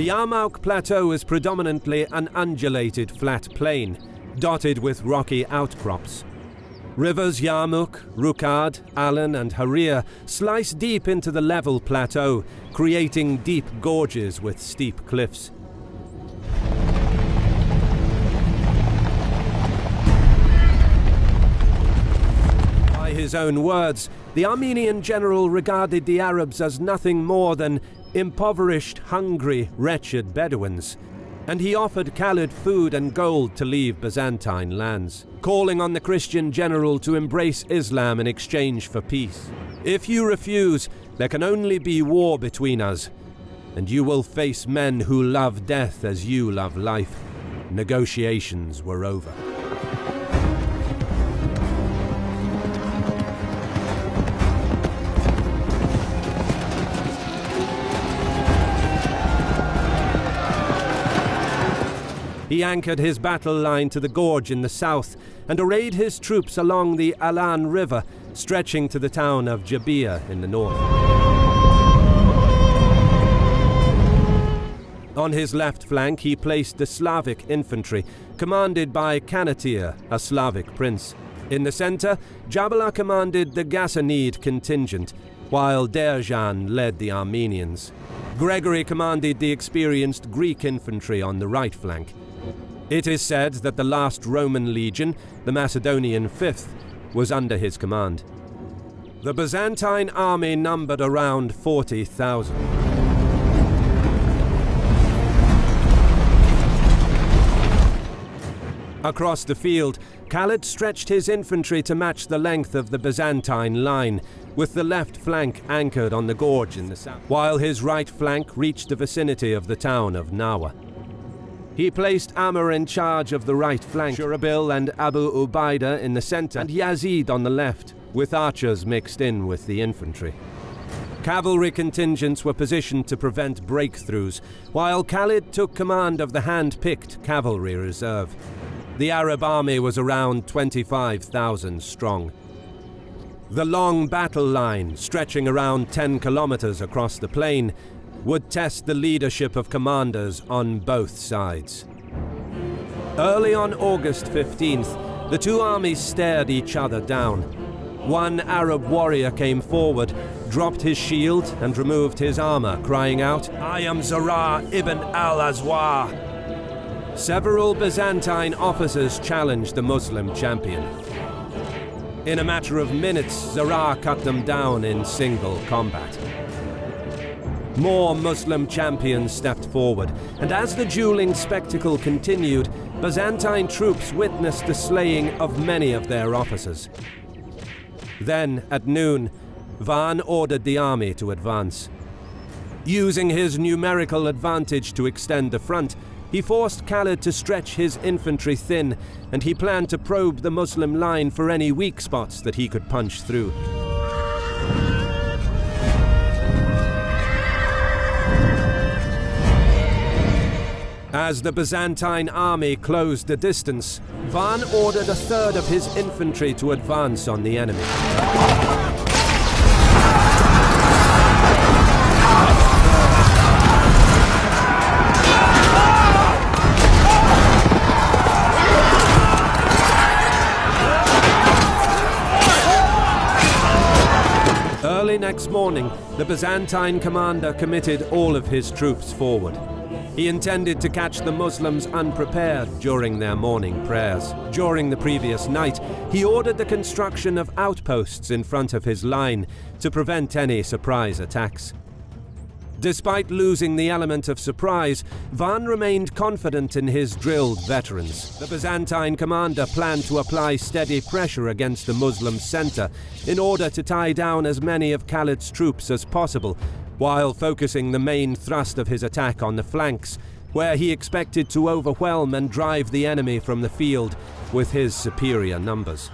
The Yarmouk Plateau is predominantly an undulated flat plain, dotted with rocky outcrops. Rivers Yarmouk, Rukad, Alan and Harir slice deep into the level plateau, creating deep gorges with steep cliffs. By his own words, the Armenian general regarded the Arabs as nothing more than impoverished, hungry, wretched Bedouins, and he offered Khalid food and gold to leave Byzantine lands, calling on the Christian general to embrace Islam in exchange for peace. "If you refuse, there can only be war between us, and you will face men who love death as you love life." Negotiations were over. He anchored his battle line to the gorge in the south and arrayed his troops along the Alan River, stretching to the town of Jabia in the north. On his left flank, he placed the Slavic infantry, commanded by Kanatir, a Slavic prince. In the center, Jabala commanded the Ghassanid contingent, while Derjan led the Armenians. Gregory commanded the experienced Greek infantry on the right flank. It is said that the last Roman legion, the Macedonian 5th, was under his command. The Byzantine army numbered around 40,000. Across the field, Khalid stretched his infantry to match the length of the Byzantine line, with the left flank anchored on the gorge in the south, while his right flank reached the vicinity of the town of Nawa. He placed Amr in charge of the right flank, Shurabil and Abu Ubaidah in the center, and Yazid on the left, with archers mixed in with the infantry. Cavalry contingents were positioned to prevent breakthroughs, while Khalid took command of the hand-picked cavalry reserve. The Arab army was around 25,000 strong. The long battle line, stretching around 10 kilometers across the plain, would test the leadership of commanders on both sides. Early on August 15th, the two armies stared each other down. One Arab warrior came forward, dropped his shield and removed his armor, crying out, "I am Zara ibn al-Azwar." Several Byzantine officers challenged the Muslim champion. In a matter of minutes, Zara cut them down in single combat. More Muslim champions stepped forward, and as the dueling spectacle continued, Byzantine troops witnessed the slaying of many of their officers. Then, at noon, Van ordered the army to advance. Using his numerical advantage to extend the front, he forced Khalid to stretch his infantry thin, and he planned to probe the Muslim line for any weak spots that he could punch through. As the Byzantine army closed the distance, Van ordered a third of his infantry to advance on the enemy. Early next morning, the Byzantine commander committed all of his troops forward. He intended to catch the Muslims unprepared during their morning prayers. During the previous night, he ordered the construction of outposts in front of his line to prevent any surprise attacks. Despite losing the element of surprise, Van remained confident in his drilled veterans. The Byzantine commander planned to apply steady pressure against the Muslim center in order to tie down as many of Khalid's troops as possible, while focusing the main thrust of his attack on the flanks, where he expected to overwhelm and drive the enemy from the field with his superior numbers.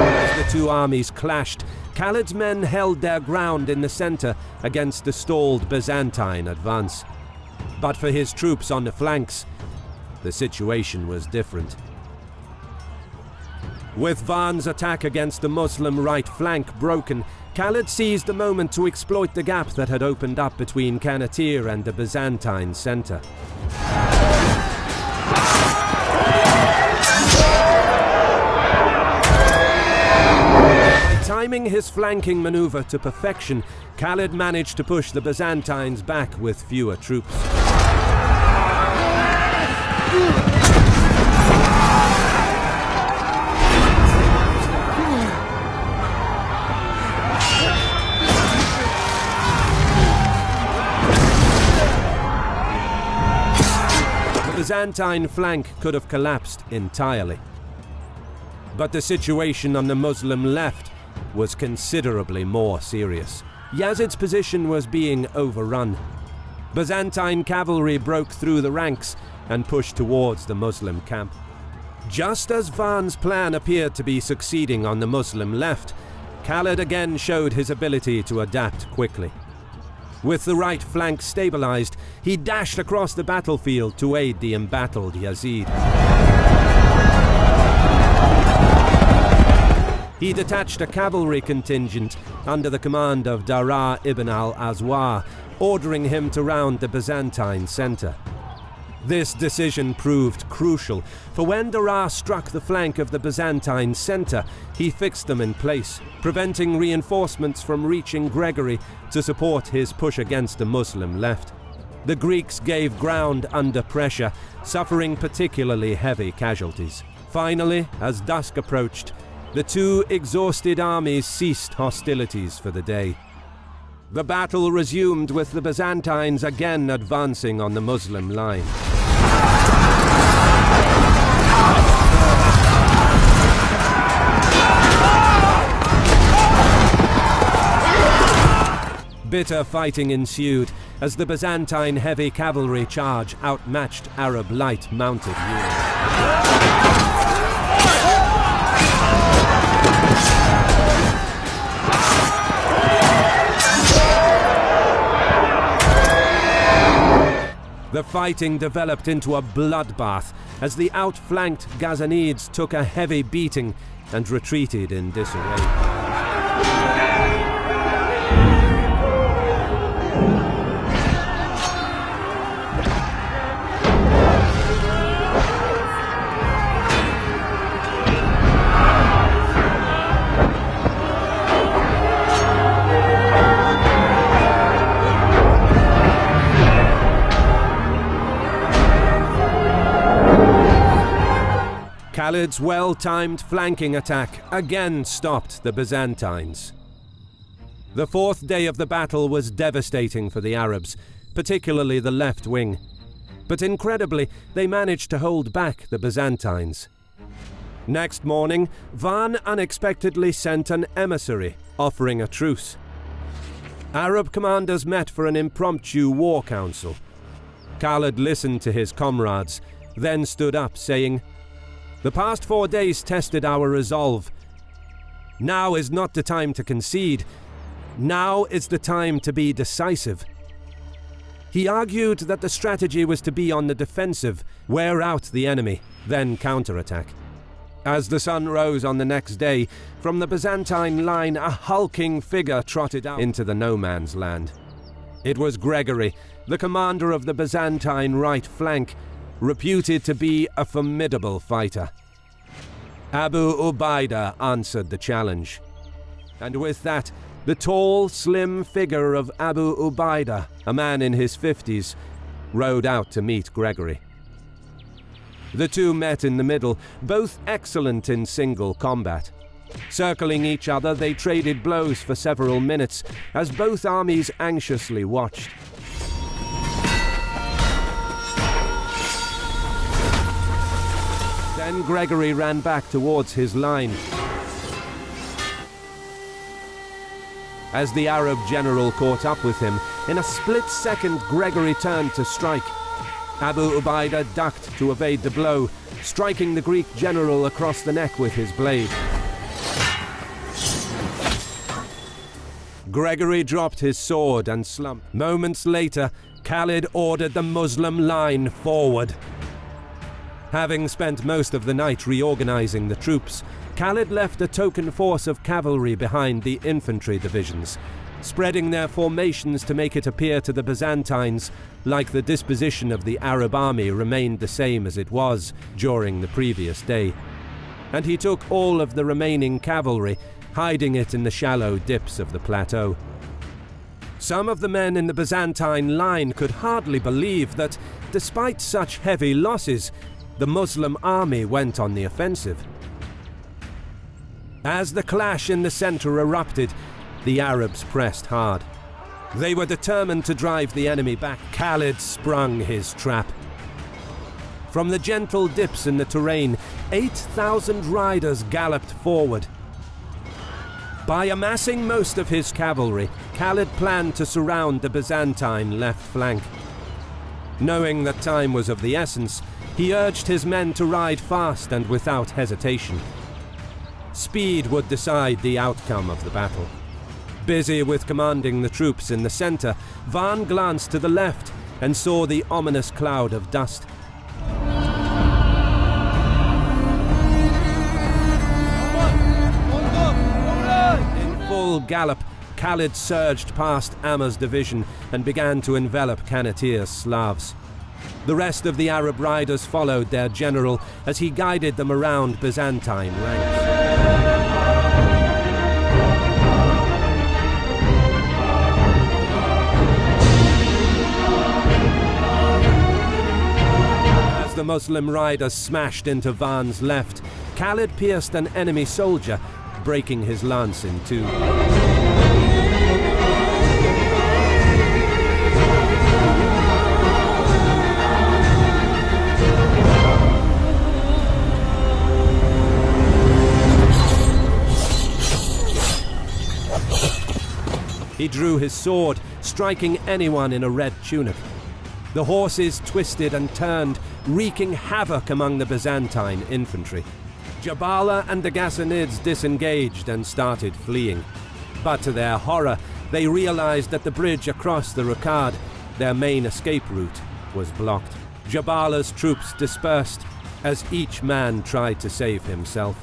As the two armies clashed, Khalid's men held their ground in the center against the stalled Byzantine advance. But for his troops on the flanks, the situation was different. With Van's attack against the Muslim right flank broken, Khalid seized the moment to exploit the gap that had opened up between Kanatir and the Byzantine centre. By timing his flanking manoeuvre to perfection, Khalid managed to push the Byzantines back with fewer troops. The Byzantine flank could have collapsed entirely. But the situation on the Muslim left was considerably more serious. Yazid's position was being overrun. Byzantine cavalry broke through the ranks and pushed towards the Muslim camp. Just as Van's plan appeared to be succeeding on the Muslim left, Khalid again showed his ability to adapt quickly. With the right flank stabilized, he dashed across the battlefield to aid the embattled Yazid. He detached a cavalry contingent under the command of Dara ibn al-Azwar, ordering him to round the Byzantine centre. This decision proved crucial, for when Dara struck the flank of the Byzantine centre, he fixed them in place, preventing reinforcements from reaching Gregory to support his push against the Muslim left. The Greeks gave ground under pressure, suffering particularly heavy casualties. Finally, as dusk approached, the two exhausted armies ceased hostilities for the day. The battle resumed with the Byzantines again advancing on the Muslim line. Bitter fighting ensued as the Byzantine heavy cavalry charge outmatched Arab light mounted units. The fighting developed into a bloodbath as the outflanked Ghazanids took a heavy beating and retreated in disarray. Khalid's well-timed flanking attack again stopped the Byzantines. The fourth day of the battle was devastating for the Arabs, particularly the left wing. But incredibly, they managed to hold back the Byzantines. Next morning, Van unexpectedly sent an emissary, offering a truce. Arab commanders met for an impromptu war council. Khalid listened to his comrades, then stood up, saying, "The past 4 days tested our resolve. Now is not the time to concede. Now is the time to be decisive." He argued that the strategy was to be on the defensive, wear out the enemy, then counterattack. As the sun rose on the next day, from the Byzantine line a hulking figure trotted out into the no-man's land. It was Gregory, the commander of the Byzantine right flank, reputed to be a formidable fighter. Abu Ubaidah answered the challenge. And with that, the tall, slim figure of Abu Ubaidah, a man in his 50s, rode out to meet Gregory. The two met in the middle, both excellent in single combat. Circling each other, they traded blows for several minutes, as both armies anxiously watched. Then Gregory ran back towards his line. As the Arab general caught up with him, in a split second Gregory turned to strike. Abu Ubaidah ducked to evade the blow, striking the Greek general across the neck with his blade. Gregory dropped his sword and slumped. Moments later, Khalid ordered the Muslim line forward. Having spent most of the night reorganizing the troops, Khalid left a token force of cavalry behind the infantry divisions, spreading their formations to make it appear to the Byzantines like the disposition of the Arab army remained the same as it was during the previous day. And he took all of the remaining cavalry, hiding it in the shallow dips of the plateau. Some of the men in the Byzantine line could hardly believe that, despite such heavy losses, the Muslim army went on the offensive. As the clash in the center erupted, the Arabs pressed hard. They were determined to drive the enemy back. Khalid sprung his trap. From the gentle dips in the terrain, 8,000 riders galloped forward. By amassing most of his cavalry, Khalid planned to surround the Byzantine left flank. Knowing that time was of the essence, he urged his men to ride fast and without hesitation. Speed would decide the outcome of the battle. Busy with commanding the troops in the center, Van glanced to the left and saw the ominous cloud of dust. In full gallop, Khalid surged past Amr's division and began to envelop Kanatir's Slavs. The rest of the Arab riders followed their general as he guided them around Byzantine ranks. As the Muslim riders smashed into Van's left, Khalid pierced an enemy soldier, breaking his lance in two. He drew his sword, striking anyone in a red tunic. The horses twisted and turned, wreaking havoc among the Byzantine infantry. Jabala and the Ghassanids disengaged and started fleeing. But to their horror, they realized that the bridge across the Rukad, their main escape route, was blocked. Jabala's troops dispersed as each man tried to save himself.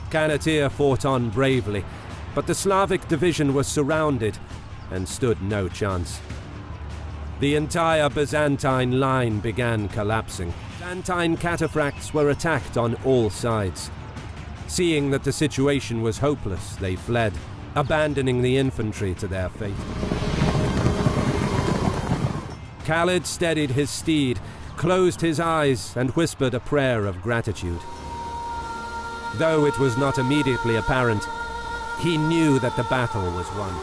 Kanatir fought on bravely, but the Slavic division was surrounded and stood no chance. The entire Byzantine line began collapsing. Byzantine cataphracts were attacked on all sides. Seeing that the situation was hopeless, they fled, abandoning the infantry to their fate. Khalid steadied his steed, closed his eyes, and whispered a prayer of gratitude. Though it was not immediately apparent, he knew that the battle was won.